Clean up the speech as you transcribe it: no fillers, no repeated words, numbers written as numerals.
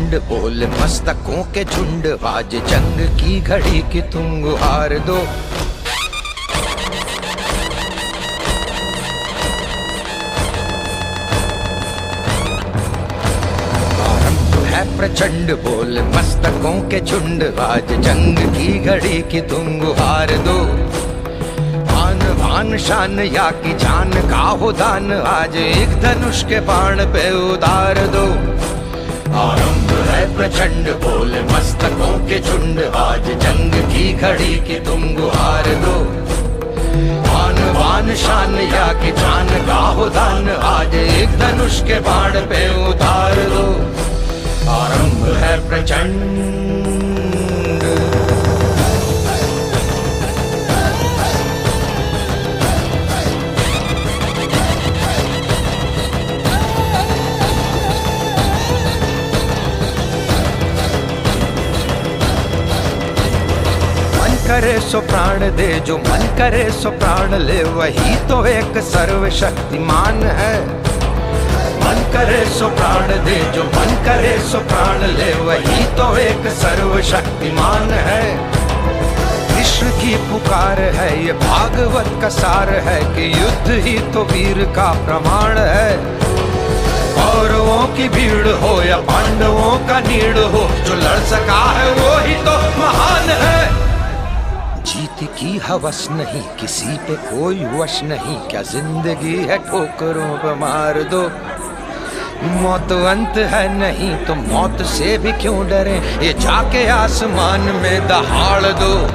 प्रचंड बोल मस्तकों के झुंड, आज जंग की घड़ी की तुम गुहार दो। प्रचंड बोल मस्तकों के झुंड, आज जंग की घड़ी की तुम गुहार दो। आन भान शान या की जान का हो दान, आज एक धनुष के बाण पे उतार दो। आरंभ है प्रचंड बोल मस्तकों के झुंड, आज जंग की घड़ी की तुम गुहार दो। आन भान शान या की जान का हो दान, आज एक धनुष के बाण पे उतार दो। आरंभ है प्रचंड। मन करे सो प्राण दे, जो मन करे सो प्राण ले, वही तो एक सर्वशक्तिमान है। मन करे सो प्राण दे, जो मन करे सो प्राण ले, वही तो एक सर्वशक्तिमान है। कृष्ण की पुकार है, ये भागवत का सार है कि युद्ध ही तो वीर का प्रमाण है। कौरवों की भीड़ हो या पांडवों का नीड़ हो, जो लड़ सका है वो ही तो महान है। जीत की हवस नहीं, किसी पे कोई वश नहीं, क्या जिंदगी है ठोकरों पे मार दो। मौत अंत है नहीं तो मौत से भी क्यों डरे, ये जाके आसमान में दहाड़ दो।